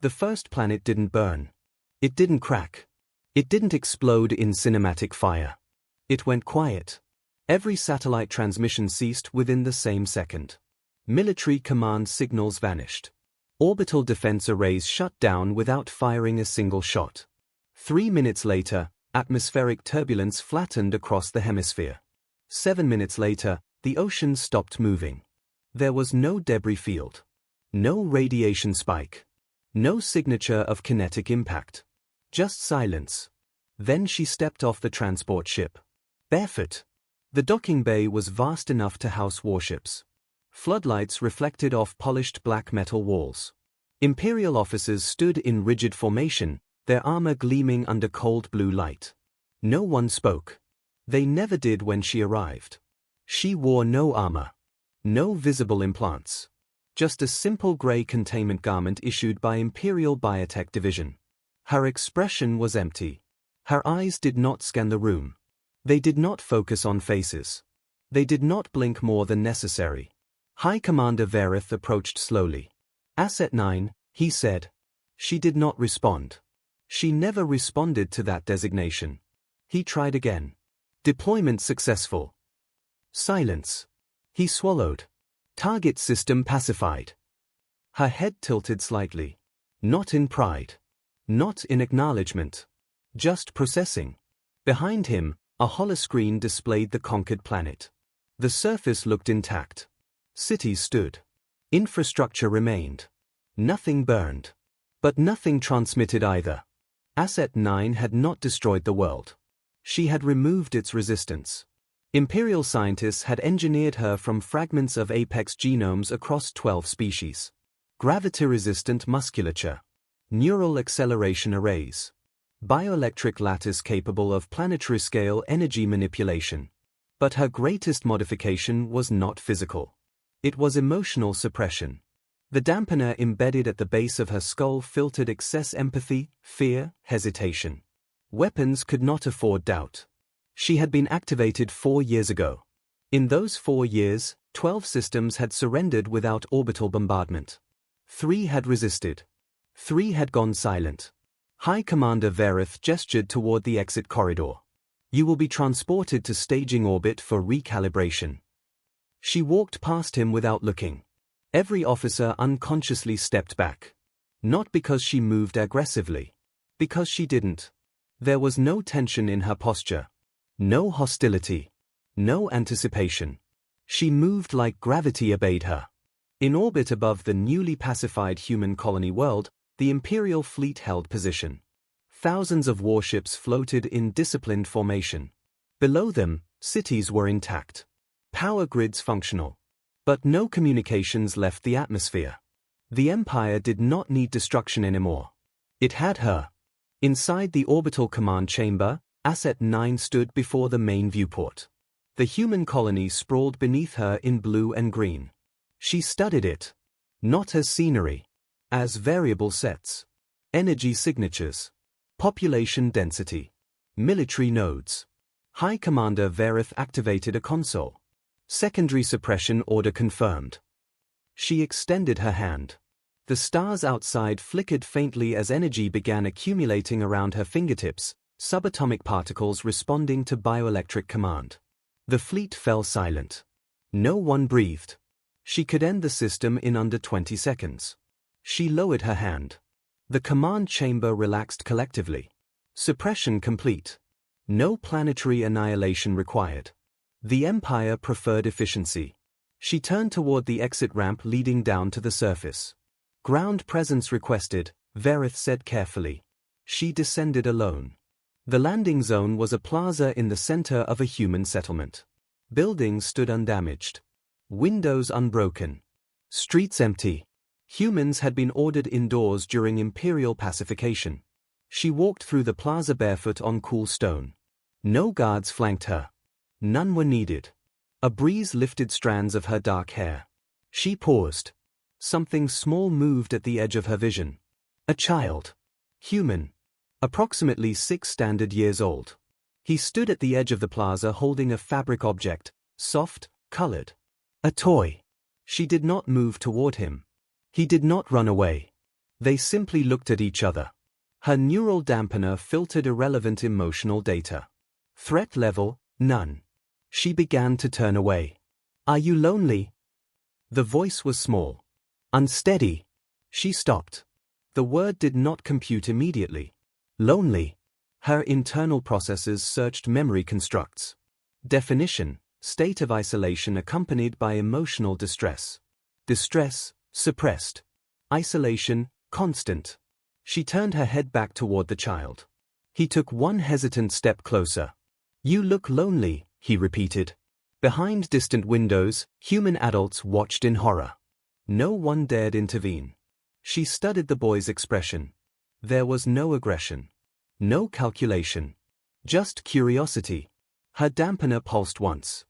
The first planet didn't burn. It didn't crack. It didn't explode in cinematic fire. It went quiet. Every satellite transmission ceased within the same second. Military command signals vanished. Orbital defense arrays shut down without firing a single shot. 3 minutes later, atmospheric turbulence flattened across the hemisphere. 7 minutes later, the ocean stopped moving. There was no debris field. No radiation spike. No signature of kinetic impact. Just silence. Then she stepped off the transport ship. Barefoot. The docking bay was vast enough to house warships. Floodlights reflected off polished black metal walls. Imperial officers stood in rigid formation, their armor gleaming under cold blue light. No one spoke. They never did when she arrived. She wore no armor. No visible implants. Just a simple gray containment garment issued by Imperial Biotech Division. Her expression was empty. Her eyes did not scan the room. They did not focus on faces. They did not blink more than necessary. High Commander Vareth approached slowly. Asset 9, he said. She did not respond. She never responded to that designation. He tried again. Deployment successful. Silence. He swallowed. Target system pacified. Her head tilted slightly. Not in pride. Not in acknowledgement. Just processing. Behind him, a holoscreen displayed the conquered planet. The surface looked intact. Cities stood. Infrastructure remained. Nothing burned. But nothing transmitted either. Asset 9 had not destroyed the world. She had removed its resistance. Imperial scientists had engineered her from fragments of apex genomes across 12 species. Gravity-resistant musculature. Neural acceleration arrays. Bioelectric lattice capable of planetary-scale energy manipulation. But her greatest modification was not physical. It was emotional suppression. The dampener embedded at the base of her skull filtered excess empathy, fear, hesitation. Weapons could not afford doubt. She had been activated 4 years ago. In those 4 years, 12 systems had surrendered without orbital bombardment. 3 had resisted. 3 had gone silent. High Commander Vareth gestured toward the exit corridor. You will be transported to staging orbit for recalibration. She walked past him without looking. Every officer unconsciously stepped back. Not because she moved aggressively. Because she didn't. There was no tension in her posture. No hostility. No anticipation. She moved like gravity obeyed her. In orbit above the newly pacified human colony world, the Imperial fleet held position. Thousands of warships floated in disciplined formation. Below them, cities were intact. Power grids functional. But no communications left the atmosphere. The Empire did not need destruction anymore. It had her. Inside the orbital command chamber, Asset 9 stood before the main viewport. The human colony sprawled beneath her in blue and green. She studied it. Not as scenery. As variable sets. Energy signatures. Population density. Military nodes. High Commander Vareth activated a console. Secondary suppression order confirmed. She extended her hand. The stars outside flickered faintly as energy began accumulating around her fingertips, subatomic particles responding to bioelectric command. The fleet fell silent. No one breathed. She could end the system in under 20 seconds. She lowered her hand. The command chamber relaxed collectively. Suppression complete. No planetary annihilation required. The Empire preferred efficiency. She turned toward the exit ramp leading down to the surface. Ground presence requested, Vareth said carefully. She descended alone. The landing zone was a plaza in the center of a human settlement. Buildings stood undamaged. Windows unbroken. Streets empty. Humans had been ordered indoors during Imperial pacification. She walked through the plaza barefoot on cool stone. No guards flanked her. None were needed. A breeze lifted strands of her dark hair. She paused. Something small moved at the edge of her vision. A child. Human. Approximately 6 standard years old. He stood at the edge of the plaza holding a fabric object, soft, colored. A toy. She did not move toward him. He did not run away. They simply looked at each other. Her neural dampener filtered irrelevant emotional data. Threat level, none. She began to turn away. Are you lonely? The voice was small. Unsteady. She stopped. The word did not compute immediately. Lonely. Her internal processes searched memory constructs. Definition, state of isolation accompanied by emotional distress. Distress, suppressed. Isolation, constant. She turned her head back toward the child. He took one hesitant step closer. You look lonely, he repeated. Behind distant windows, human adults watched in horror. No one dared intervene. She studied the boy's expression. There was no aggression. No calculation. Just curiosity. Her dampener pulsed once.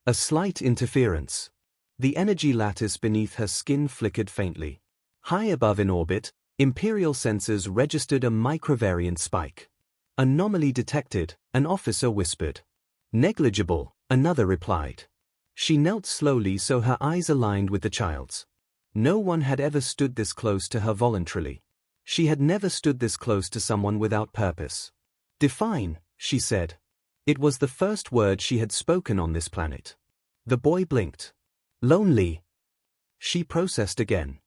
A slight interference. The energy lattice beneath her skin flickered faintly. High above in orbit, Imperial sensors registered a microvariant spike. Anomaly detected, an officer whispered. Negligible, another replied. She knelt slowly so her eyes aligned with the child's. No one had ever stood this close to her voluntarily. She had never stood this close to someone without purpose. Define, she said. It was the first word she had spoken on this planet. The boy blinked. Lonely. She processed again.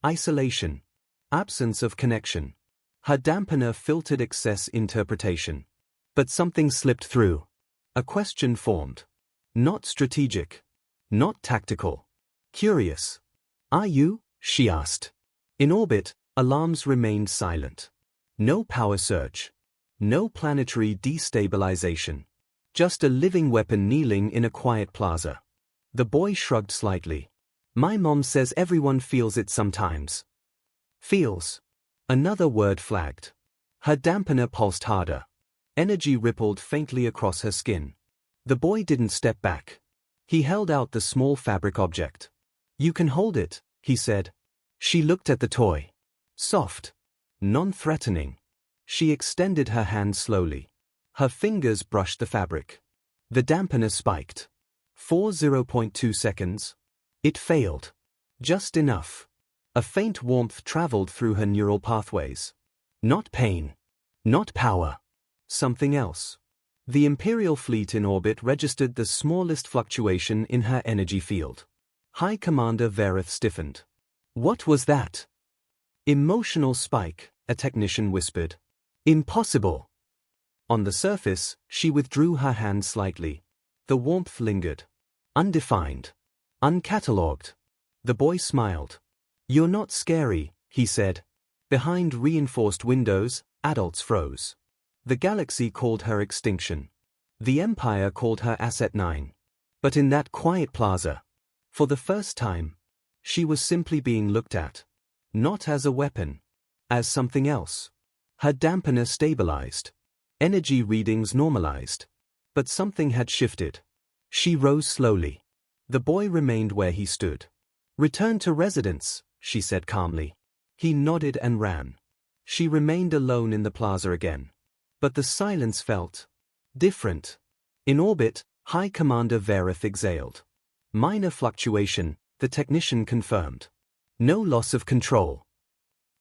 Isolation. Absence of connection. Her dampener filtered excess interpretation. But something slipped through. A question formed. Not strategic. Not tactical. Curious. Are you? She asked. In orbit, alarms remained silent. No power surge. No planetary destabilization. Just a living weapon kneeling in a quiet plaza. The boy shrugged slightly. My mom says everyone feels it sometimes. Feels. Another word flagged. Her dampener pulsed harder. Energy rippled faintly across her skin. The boy didn't step back. He held out the small fabric object. You can hold it, he said. She looked at the toy. Soft. Non-threatening. She extended her hand slowly. Her fingers brushed the fabric. The dampener spiked. For 0.2 seconds. It failed. Just enough. A faint warmth traveled through her neural pathways. Not pain. Not power. Something else. The Imperial fleet in orbit registered the smallest fluctuation in her energy field. High Commander Verith stiffened. What was that? Emotional spike, a technician whispered. Impossible. On the surface, she withdrew her hand slightly. The warmth lingered. Undefined. Uncatalogued. The boy smiled. You're not scary, he said. Behind reinforced windows, adults froze. The galaxy called her extinction. The Empire called her Asset 9. But in that quiet plaza, for the first time, she was simply being looked at. Not as a weapon. As something else. Her dampener stabilized. Energy readings normalized. But something had shifted. She rose slowly. The boy remained where he stood. Return to residence, she said calmly. He nodded and ran. She remained alone in the plaza again. But the silence felt different. In orbit, High Commander Verith exhaled. Minor fluctuation, the technician confirmed. No loss of control.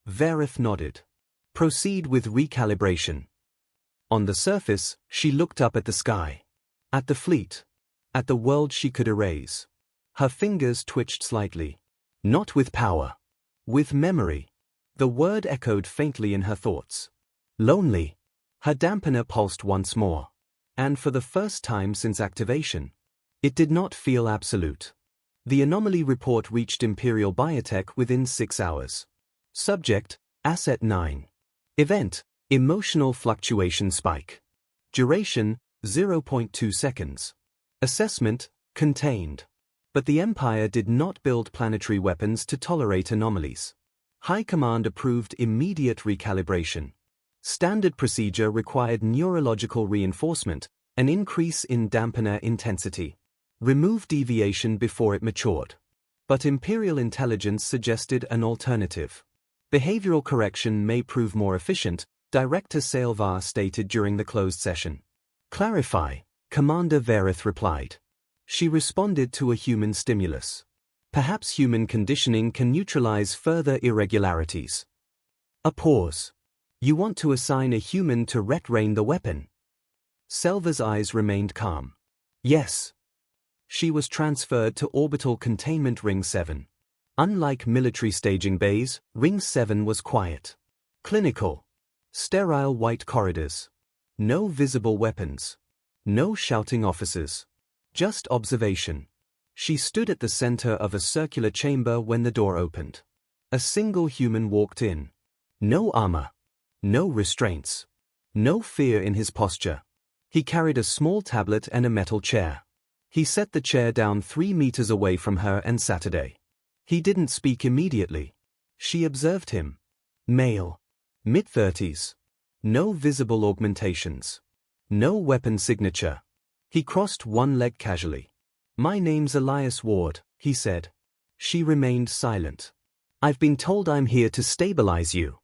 Verith nodded. Proceed with recalibration. On the surface, she looked up at the sky. At the fleet. At the world she could erase. Her fingers twitched slightly. Not with power. With memory. The word echoed faintly in her thoughts. Lonely. Her dampener pulsed once more. And for the first time since activation, it did not feel absolute. The anomaly report reached Imperial Biotech within 6 hours. Subject, Asset 9. Event, emotional fluctuation spike. Duration, 0.2 seconds. Assessment, contained. But the Empire did not build planetary weapons to tolerate anomalies. High Command approved immediate recalibration. Standard procedure required neurological reinforcement, an increase in dampener intensity. Remove deviation before it matured. But Imperial intelligence suggested an alternative. Behavioral correction may prove more efficient, Director Salvar stated during the closed session. Clarify, Commander Verith replied. She responded to a human stimulus. Perhaps human conditioning can neutralize further irregularities. A pause. You want to assign a human to retrain the weapon? Selva's eyes remained calm. Yes. She was transferred to Orbital Containment Ring 7. Unlike military staging bays, Ring 7 was quiet. Clinical. Sterile white corridors. No visible weapons. No shouting officers. Just observation. She stood at the center of a circular chamber when the door opened. A single human walked in. No armor. No restraints. No fear in his posture. He carried a small tablet and a metal chair. He set the chair down 3 meters away from her and Saturday. He didn't speak immediately. She observed him. Male. Mid-30s. No visible augmentations. No weapon signature. He crossed one leg casually. My name's Elias Ward, he said. She remained silent. I've been told I'm here to stabilize you.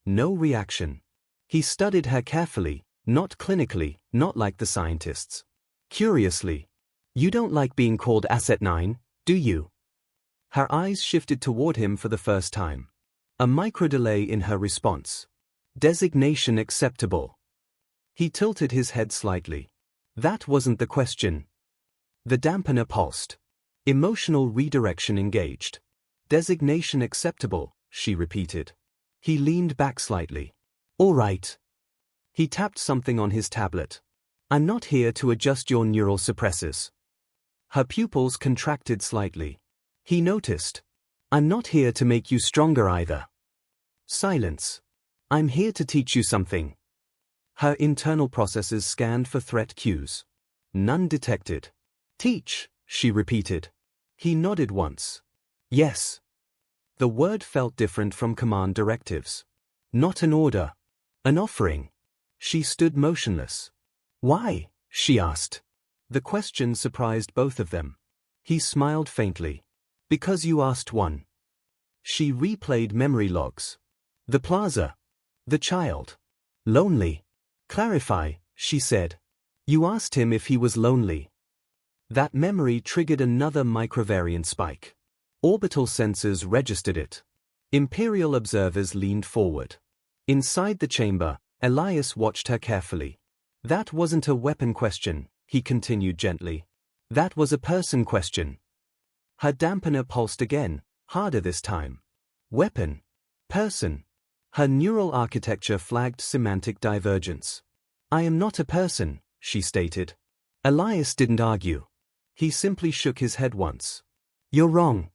No reaction. He studied her carefully, not clinically, not like the scientists. Curiously. You don't like being called Asset 9, do you? Her eyes shifted toward him for the first time. A micro-delay in her response. Designation acceptable. He tilted his head slightly. That wasn't the question. The dampener pulsed. Emotional redirection engaged. Designation acceptable, she repeated. He leaned back slightly. All right. He tapped something on his tablet. I'm not here to adjust your neural suppressors. Her pupils contracted slightly. He noticed. I'm not here to make you stronger either. Silence. I'm here to teach you something. Her internal processes scanned for threat cues. None detected. Teach, she repeated. He nodded once. Yes. The word felt different from command directives. Not an order. An offering. She stood motionless. Why? She asked. The question surprised both of them. He smiled faintly. Because you asked one. She replayed memory logs. The plaza. The child. Lonely. Clarify, she said. You asked him if he was lonely. That memory triggered another microvariant spike. Orbital sensors registered it. Imperial observers leaned forward. Inside the chamber, Elias watched her carefully. That wasn't a weapon question, he continued gently. That was a person question. Her dampener pulsed again, harder this time. Weapon. Person. Her neural architecture flagged semantic divergence. I am not a person, she stated. Elias didn't argue. He simply shook his head once. You're wrong.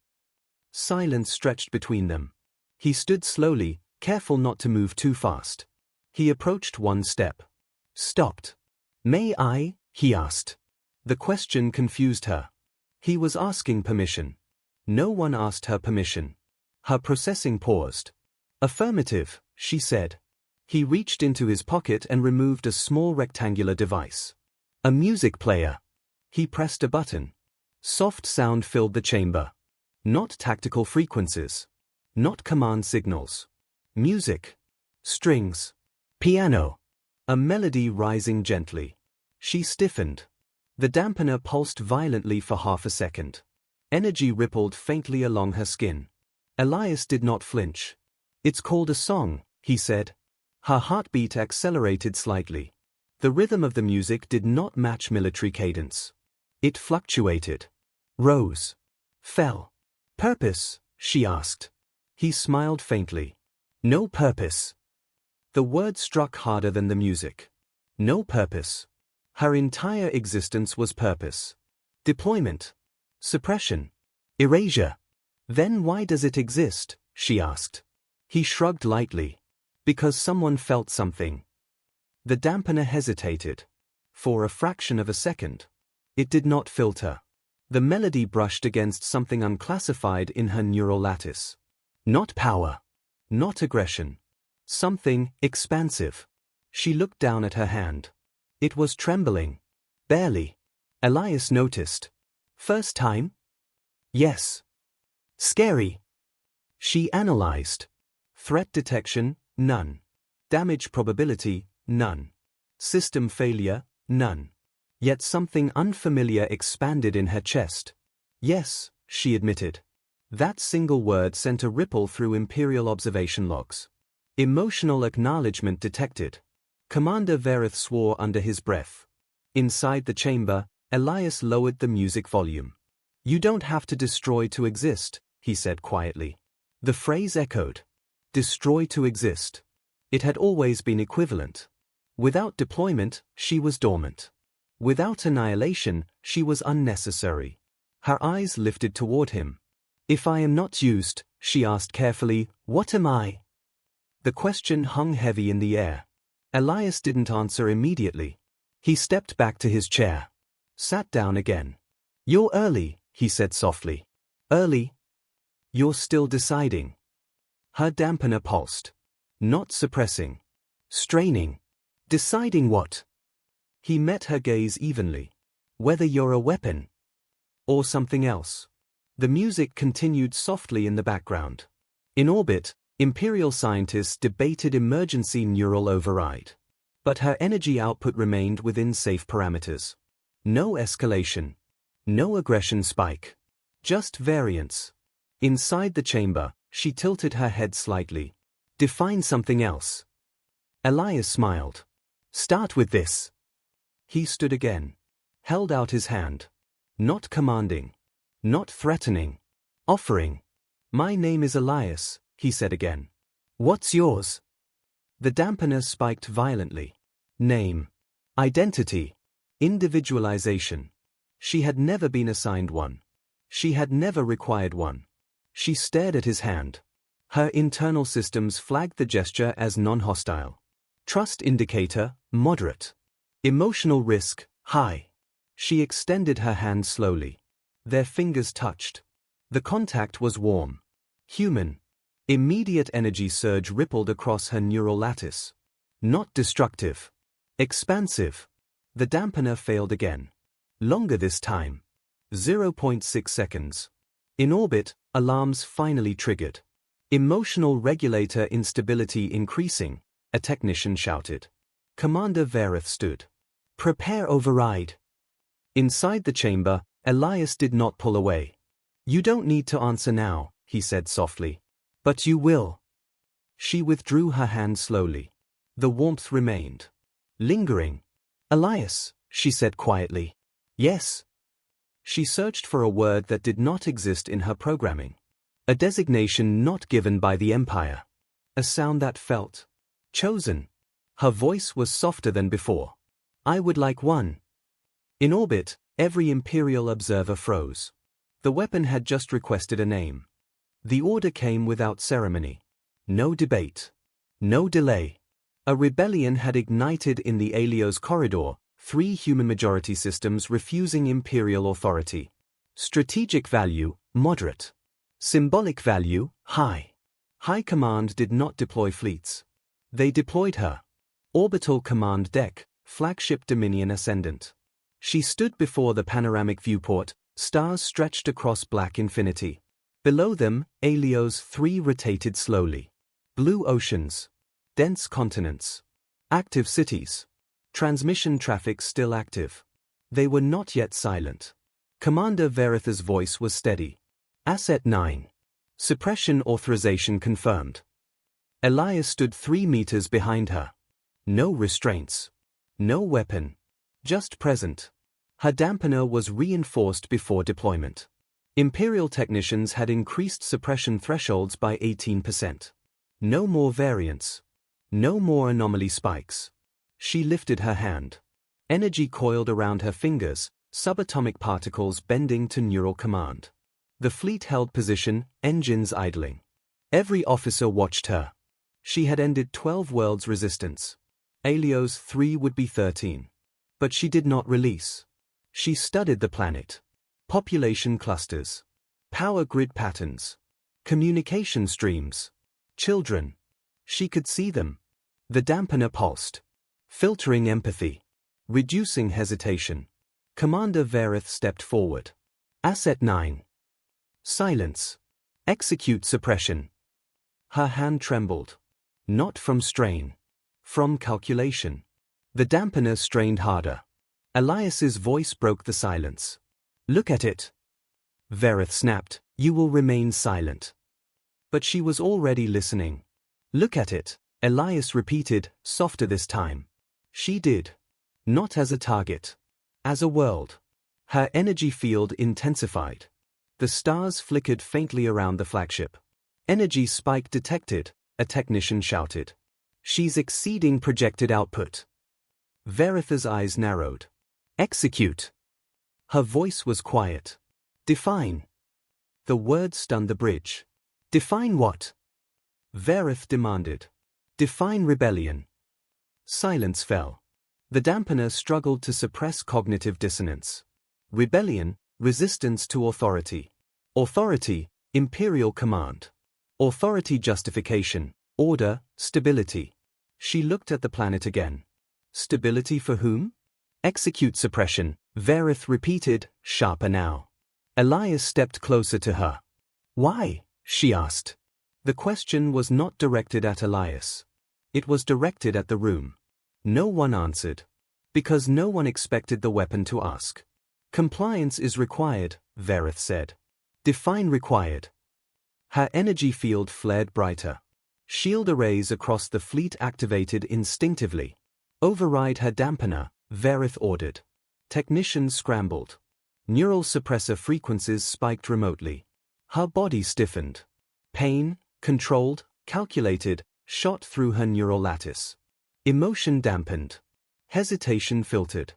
Silence stretched between them. He stood slowly, careful not to move too fast. He approached one step. Stopped. May I? He asked. The question confused her. He was asking permission. No one asked her permission. Her processing paused. Affirmative, she said. He reached into his pocket and removed a small rectangular device. A music player. He pressed a button. Soft sound filled the chamber. Not tactical frequencies. Not command signals. Music. Strings. Piano. A melody rising gently. She stiffened. The dampener pulsed violently for half a second. Energy rippled faintly along her skin. Elias did not flinch. It's called a song, he said. Her heartbeat accelerated slightly. The rhythm of the music did not match military cadence. It fluctuated. Rose. Fell. Purpose? She asked. He smiled faintly. No purpose. The word struck harder than the music. No purpose. Her entire existence was purpose. Deployment. Suppression. Erasure. Then why does it exist? She asked. He shrugged lightly. Because someone felt something. The dampener hesitated. For a fraction of a second. It did not filter. The melody brushed against something unclassified in her neural lattice. Not power. Not aggression. Something expansive. She looked down at her hand. It was trembling. Barely. Elias noticed. First time? Yes. Scary. She analyzed. Threat detection, none. Damage probability, none. System failure, none. Yet something unfamiliar expanded in her chest. Yes, she admitted. That single word sent a ripple through Imperial observation logs. Emotional acknowledgement detected. Commander Verith swore under his breath. Inside the chamber, Elias lowered the music volume. "You don't have to destroy to exist," he said quietly. The phrase echoed. Destroy to exist. It had always been equivalent. Without deployment, she was dormant. Without annihilation, she was unnecessary. Her eyes lifted toward him. "If I am not used," she asked carefully, "what am I?" The question hung heavy in the air. Elias didn't answer immediately. He stepped back to his chair. Sat down again. "You're early," he said softly. "Early? You're still deciding." Her dampener pulsed. Not suppressing. Straining. "Deciding what?" He met her gaze evenly. "Whether you're a weapon or something else." The music continued softly in the background. In orbit, Imperial scientists debated emergency neural override. But her energy output remained within safe parameters. No escalation. No aggression spike. Just variance. Inside the chamber, she tilted her head slightly. "Define something else." Elias smiled. "Start with this." He stood again. Held out his hand. Not commanding. Not threatening. Offering. "My name is Elias," he said again. "What's yours?" The dampener spiked violently. Name. Identity. Individualization. She had never been assigned one. She had never required one. She stared at his hand. Her internal systems flagged the gesture as non-hostile. Trust indicator, moderate. Emotional risk, high. She extended her hand slowly. Their fingers touched. The contact was warm. Human. Immediate energy surge rippled across her neural lattice. Not destructive. Expansive. The dampener failed again. Longer this time. 0.6 seconds. In orbit, alarms finally triggered. "Emotional regulator instability increasing," a technician shouted. Commander Verith stood. "Prepare override." Inside the chamber, Elias did not pull away. "You don't need to answer now," he said softly. "But you will." She withdrew her hand slowly. The warmth remained. Lingering. "Elias," she said quietly. "Yes." She searched for a word that did not exist in her programming. A designation not given by the Empire. A sound that felt chosen. Her voice was softer than before. "I would like one." In orbit, every Imperial observer froze. The weapon had just requested a name. The order came without ceremony. No debate. No delay. A rebellion had ignited in the Alios corridor, 3 human majority systems refusing Imperial authority. Strategic value, moderate. Symbolic value, high. High Command did not deploy fleets. They deployed her. Orbital Command Deck, Flagship Dominion Ascendant. She stood before the panoramic viewport, stars stretched across black infinity. Below them, Alios 3 rotated slowly. Blue oceans. Dense continents. Active cities. Transmission traffic still active. They were not yet silent. Commander Verith's voice was steady. Asset 9. Suppression authorization confirmed. Elias stood 3 meters behind her. No restraints. No weapon. Just present. Her dampener was reinforced before deployment. Imperial technicians had increased suppression thresholds by 18%. No more variance. No more anomaly spikes. She lifted her hand. Energy coiled around her fingers, subatomic particles bending to neural command. The fleet held position, engines idling. Every officer watched her. She had ended 12 worlds' resistance. Alios 3 would be 13. But she did not release. She studied the planet. Population clusters. Power grid patterns. Communication streams. Children. She could see them. The dampener pulsed. Filtering empathy. Reducing hesitation. Commander Verith stepped forward. Asset 9. Silence. Execute suppression. Her hand trembled. Not from strain. From calculation. The dampener strained harder. Elias's voice broke the silence. "Look at it." Verith snapped, "You will remain silent." But she was already listening. "Look at it," Elias repeated, softer this time. She did. Not as a target. As a world. Her energy field intensified. The stars flickered faintly around the flagship. Energy spike detected, a technician shouted. She's exceeding projected output. Veritha's eyes narrowed. Execute. Her voice was quiet. Define. The word stunned the bridge. Define what? Verith demanded. Define rebellion. Silence fell. The dampener struggled to suppress cognitive dissonance. Rebellion, resistance to authority. Authority, imperial command. Authority justification, order, stability. She looked at the planet again. Stability for whom? Execute suppression, Verith repeated, sharper now. Elias stepped closer to her. Why? She asked. The question was not directed at Elias. It was directed at the room. No one answered. Because no one expected the weapon to ask. Compliance is required, Verith said. Define required. Her energy field flared brighter. Shield arrays across the fleet activated instinctively. Override her dampener, Verith ordered. Technicians scrambled. Neural suppressor frequencies spiked remotely. Her body stiffened. Pain, controlled, calculated, shot through her neural lattice. Emotion dampened. Hesitation filtered.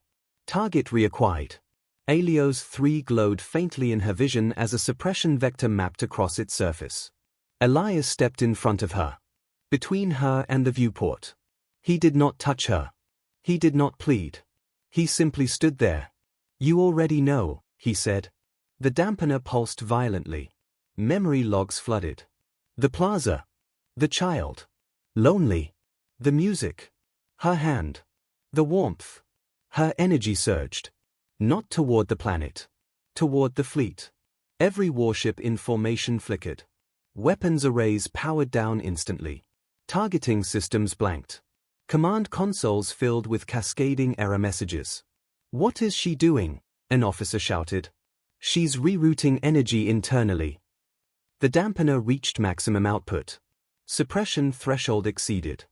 Target reacquired. Alios 3 glowed faintly in her vision as a suppression vector mapped across its surface. Elias stepped in front of her. Between her and the viewport. He did not touch her. He did not plead. He simply stood there. You already know, he said. The dampener pulsed violently. Memory logs flooded. The plaza. The child. Lonely. The music. Her hand. The warmth. Her energy surged. Not toward the planet. Toward the fleet. Every warship in formation flickered. Weapons arrays powered down instantly. Targeting systems blanked. Command consoles filled with cascading error messages. What is she doing? An officer shouted. She's rerouting energy internally. The dampener reached maximum output. Suppression threshold exceeded.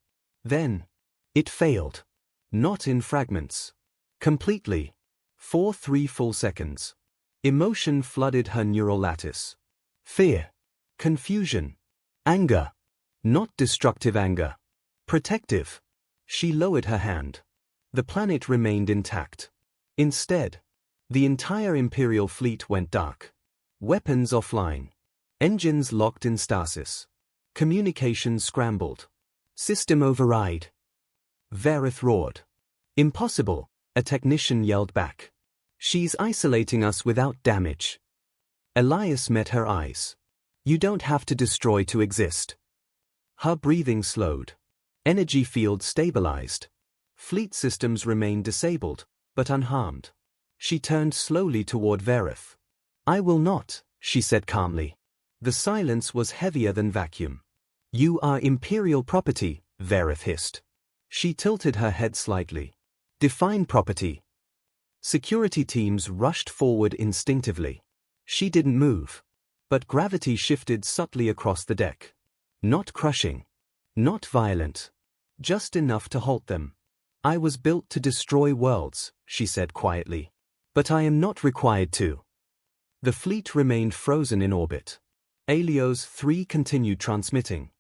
Then, it failed. Not in fragments. Completely. For 3 full seconds. Emotion flooded her neural lattice. Fear. Confusion. Anger. Not destructive anger. Protective. She lowered her hand. The planet remained intact. Instead, the entire Imperial fleet went dark. Weapons offline. Engines locked in stasis. Communications scrambled. System override. Verith roared. Impossible, a technician yelled back. She's isolating us without damage. Elias met her eyes. You don't have to destroy to exist. Her breathing slowed. Energy field stabilized. Fleet systems remained disabled, but unharmed. She turned slowly toward Verith. I will not, she said calmly. The silence was heavier than vacuum. You are Imperial property, Verith hissed. She tilted her head slightly. Define property. Security teams rushed forward instinctively. She didn't move. But gravity shifted subtly across the deck. Not crushing. Not violent. Just enough to halt them. I was built to destroy worlds, she said quietly. But I am not required to. The fleet remained frozen in orbit. Alios 3 continued transmitting.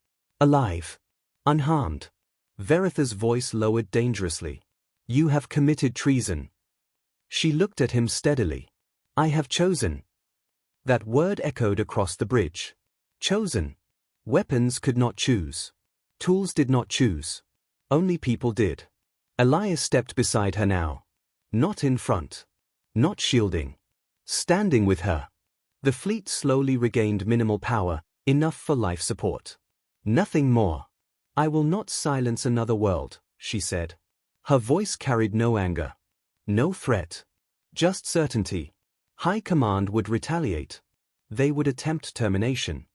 Alive. Unharmed. Veritha's voice lowered dangerously. You have committed treason. She looked at him steadily. I have chosen. That word echoed across the bridge. Chosen. Weapons could not choose. Tools did not choose. Only people did. Elias stepped beside her now. Not in front. Not shielding. Standing with her. The fleet slowly regained minimal power, enough for life support. Nothing more. I will not silence another world, she said. Her voice carried no anger. No threat. Just certainty. High Command would retaliate. They would attempt termination.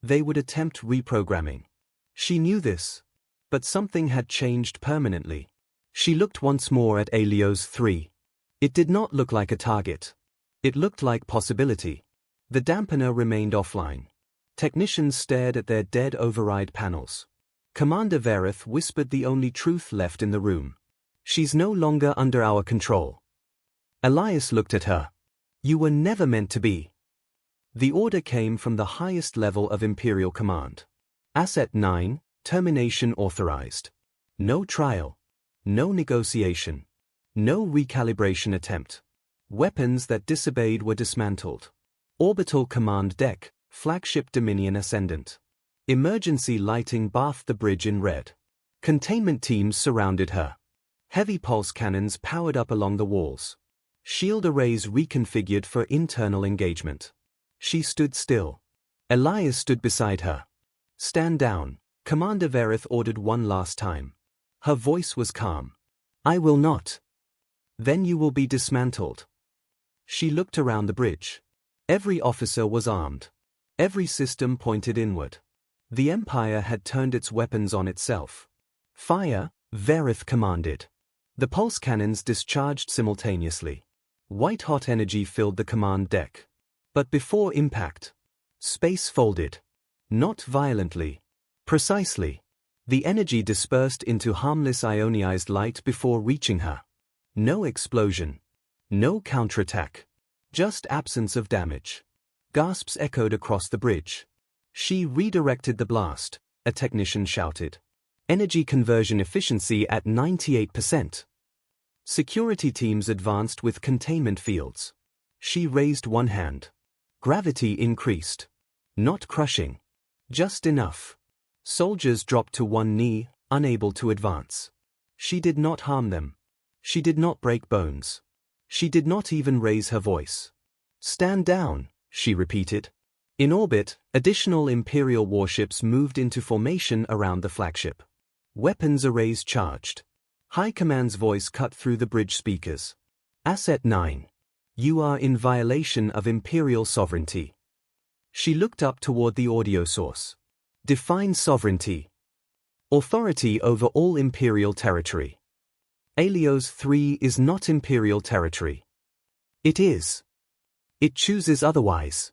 They would attempt reprogramming. She knew this. But something had changed permanently. She looked once more at Alios 3. It did not look like a target. It looked like possibility. The dampener remained offline. Technicians stared at their dead override panels. Commander Vareth whispered the only truth left in the room. She's no longer under our control. Elias looked at her. You were never meant to be. The order came from the highest level of Imperial Command. Asset 9, termination authorized. No trial. No negotiation. No recalibration attempt. Weapons that disobeyed were dismantled. Orbital command deck, flagship Dominion Ascendant. Emergency lighting bathed the bridge in red. Containment teams surrounded her. Heavy pulse cannons powered up along the walls. Shield arrays reconfigured for internal engagement. She stood still. Elias stood beside her. Stand down, Commander Vareth ordered one last time. Her voice was calm. I will not. Then you will be dismantled. She looked around the bridge. Every officer was armed. Every system pointed inward. The Empire had turned its weapons on itself. Fire, Vareth commanded. The pulse cannons discharged simultaneously. White-hot energy filled the command deck. But before impact, space folded. Not violently. Precisely. The energy dispersed into harmless ionized light before reaching her. No explosion. No counterattack. Just absence of damage. Gasps echoed across the bridge. She redirected the blast, a technician shouted. Energy conversion efficiency at 98%. Security teams advanced with containment fields. She raised one hand. Gravity increased. Not crushing. Just enough. Soldiers dropped to one knee, unable to advance. She did not harm them. She did not break bones. She did not even raise her voice. Stand down, she repeated. In orbit, additional Imperial warships moved into formation around the flagship. Weapons arrays charged. High Command's voice cut through the bridge speakers. Asset 9. You are in violation of Imperial sovereignty. She looked up toward the audio source. Define sovereignty. Authority over all Imperial territory. Alios 3 is not Imperial territory. It is. It chooses otherwise.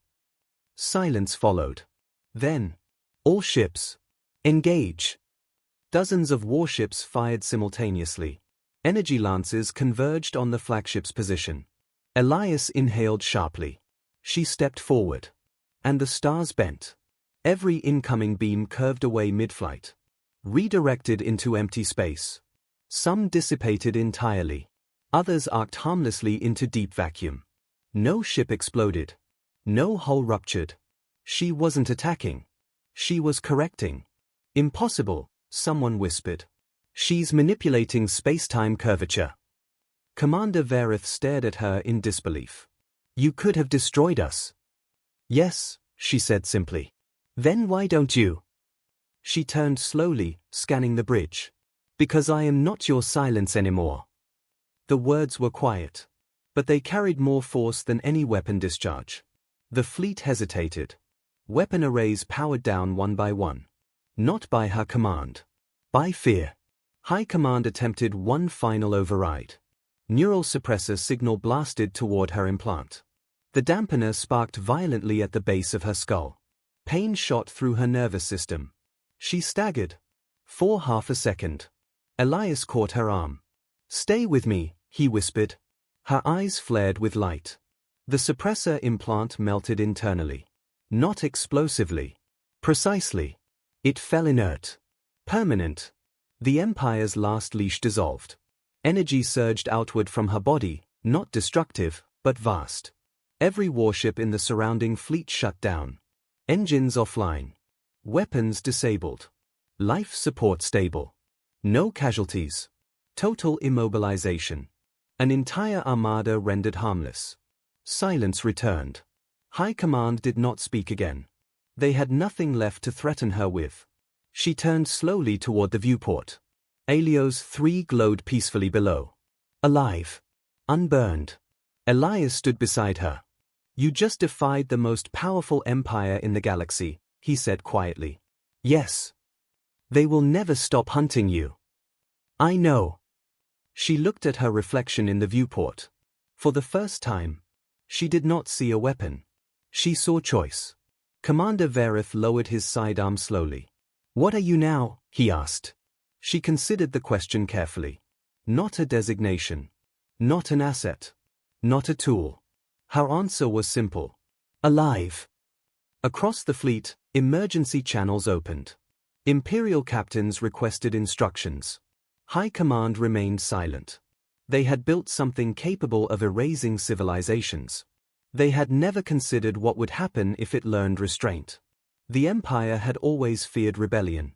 Silence followed. Then, all ships, engage. Dozens of warships fired simultaneously. Energy lances converged on the flagship's position. Elias inhaled sharply. She stepped forward. And the stars bent. Every incoming beam curved away mid-flight. Redirected into empty space. Some dissipated entirely. Others arced harmlessly into deep vacuum. No ship exploded. No hull ruptured. She wasn't attacking. She was correcting. Impossible, someone whispered. She's manipulating space-time curvature. Commander Vareth stared at her in disbelief. You could have destroyed us. Yes, she said simply. Then why don't you? She turned slowly, scanning the bridge. Because I am not your silence anymore. The words were quiet. But they carried more force than any weapon discharge. The fleet hesitated. Weapon arrays powered down one by one. Not by her command. By fear. High Command attempted one final override. Neural suppressor signal blasted toward her implant. The dampener sparked violently at the base of her skull. Pain shot through her nervous system. She staggered. For half a second. Elias caught her arm. Stay with me, he whispered. Her eyes flared with light. The suppressor implant melted internally. Not explosively. Precisely. It fell inert. Permanent. The Empire's last leash dissolved. Energy surged outward from her body, not destructive, but vast. Every warship in the surrounding fleet shut down. Engines offline. Weapons disabled. Life support stable. No casualties. Total immobilization. An entire armada rendered harmless. Silence returned. High Command did not speak again. They had nothing left to threaten her with. She turned slowly toward the viewport. Alios 3 glowed peacefully below. Alive. Unburned. Elias stood beside her. You just defied the most powerful empire in the galaxy, he said quietly. Yes. They will never stop hunting you. I know. She looked at her reflection in the viewport. For the first time, she did not see a weapon. She saw choice. Commander Vareth lowered his sidearm slowly. What are you now? he asked. She considered the question carefully. Not a designation. Not an asset. Not a tool. Her answer was simple. Alive. Across the fleet, emergency channels opened. Imperial captains requested instructions. High Command remained silent. They had built something capable of erasing civilizations. They had never considered what would happen if it learned restraint. The Empire had always feared rebellion.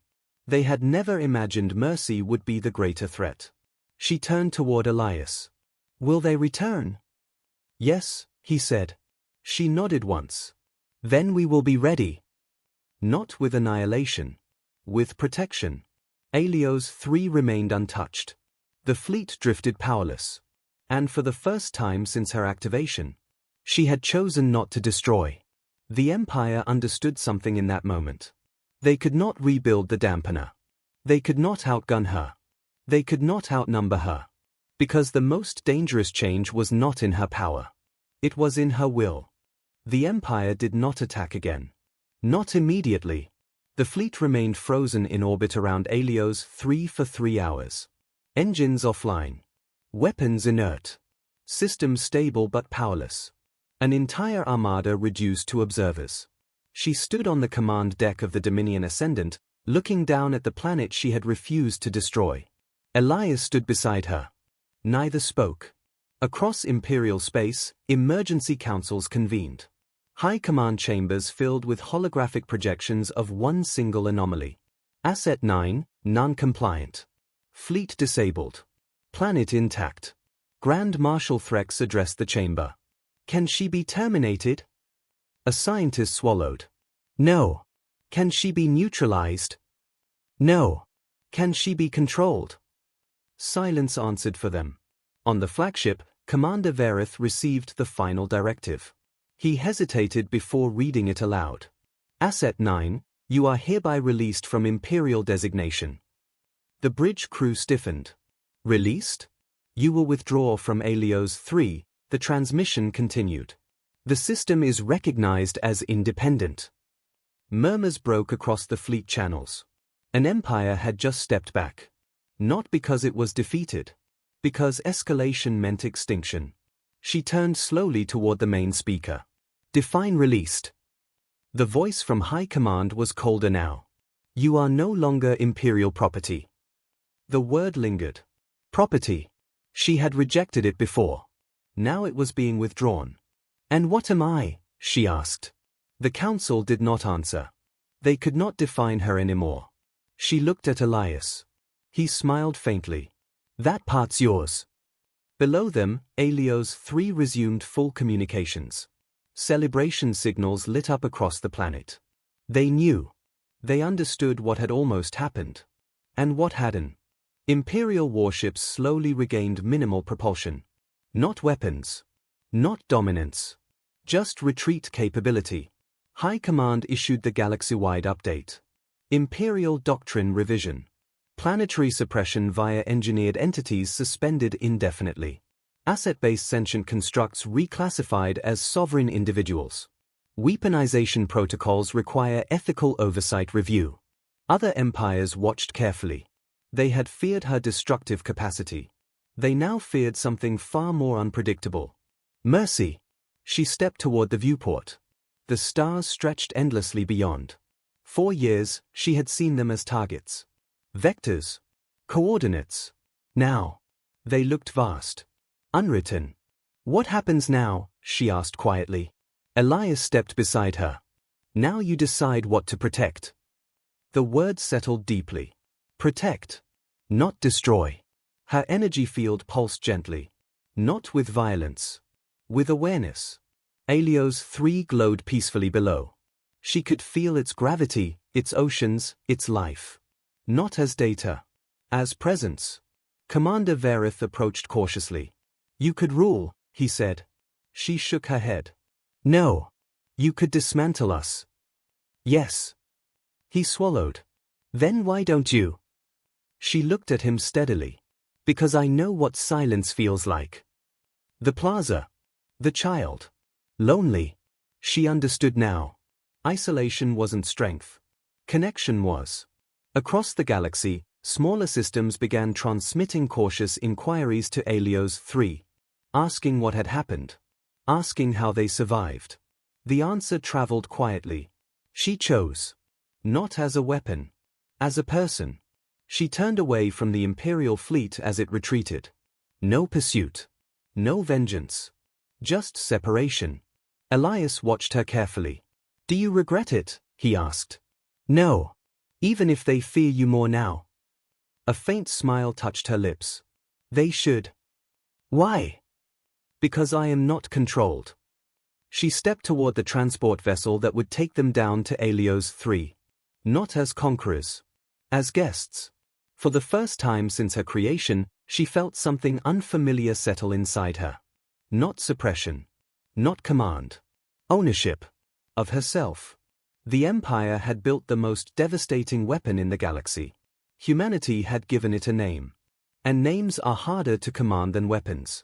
They had never imagined mercy would be the greater threat. She turned toward Elias. Will they return? Yes, he said. She nodded once. Then we will be ready. Not with annihilation. With protection. Alios 3 remained untouched. The fleet drifted powerless. And for the first time since her activation, she had chosen not to destroy. The Empire understood something in that moment. They could not rebuild the dampener. They could not outgun her. They could not outnumber her. Because the most dangerous change was not in her power. It was in her will. The Empire did not attack again. Not immediately. The fleet remained frozen in orbit around Alios 3 for 3 hours. Engines offline. Weapons inert. Systems stable but powerless. An entire armada reduced to observers. She stood on the command deck of the Dominion Ascendant, looking down at the planet she had refused to destroy. Elias stood beside her. Neither spoke. Across Imperial space, emergency councils convened. High command chambers filled with holographic projections of one single anomaly. Asset 9, non-compliant. Fleet disabled. Planet intact. Grand Marshal Threx addressed the chamber. Can she be terminated? A scientist swallowed. No. Can she be neutralized? No. Can she be controlled? Silence answered for them. On the flagship, Commander Verith received the final directive. He hesitated before reading it aloud. Asset 9, you are hereby released from Imperial designation. The bridge crew stiffened. Released? You will withdraw from Alios 3, the transmission continued. The system is recognized as independent. Murmurs broke across the fleet channels. An empire had just stepped back. Not because it was defeated. Because escalation meant extinction. She turned slowly toward the main speaker. Define released. The voice from High Command was colder now. You are no longer Imperial property. The word lingered. Property. She had rejected it before. Now it was being withdrawn. And what am I? She asked. The council did not answer. They could not define her anymore. She looked at Elias. He smiled faintly. That part's yours. Below them, Alios 3 resumed full communications. Celebration signals lit up across the planet. They knew. They understood what had almost happened. And what hadn't. Imperial warships slowly regained minimal propulsion. Not weapons. Not dominance. Just retreat capability. High Command issued the galaxy-wide update. Imperial Doctrine Revision. Planetary suppression via engineered entities suspended indefinitely. Asset-based sentient constructs reclassified as sovereign individuals. Weaponization protocols require ethical oversight review. Other empires watched carefully. They had feared her destructive capacity. They now feared something far more unpredictable. Mercy. She stepped toward the viewport. The stars stretched endlessly beyond. 4 years, she had seen them as targets. Vectors. Coordinates. Now. They looked vast. Unwritten. What happens now? She asked quietly. Elias stepped beside her. Now you decide what to protect. The words settled deeply. Protect. Not destroy. Her energy field pulsed gently. Not with violence. With awareness. Alios 3 glowed peacefully below. She could feel its gravity, its oceans, its life. Not as data. As presence. Commander Verith approached cautiously. You could rule, he said. She shook her head. No. You could dismantle us. Yes. He swallowed. Then why don't you? She looked at him steadily. Because I know what silence feels like. The plaza. The child. Lonely. She understood now. Isolation wasn't strength. Connection was. Across the galaxy, smaller systems began transmitting cautious inquiries to Helios 3, asking what had happened, asking how they survived. The answer traveled quietly. She chose. Not as a weapon. As a person. She turned away from the Imperial fleet as it retreated. No pursuit. No vengeance. Just separation. Elias watched her carefully. Do you regret it? He asked. No. Even if they fear you more now. A faint smile touched her lips. They should. Why? Because I am not controlled. She stepped toward the transport vessel that would take them down to Helios 3. Not as conquerors. As guests. For the first time since her creation, she felt something unfamiliar settle inside her. Not suppression. Not command. Ownership. Of herself. The Empire had built the most devastating weapon in the galaxy. Humanity had given it a name. And names are harder to command than weapons.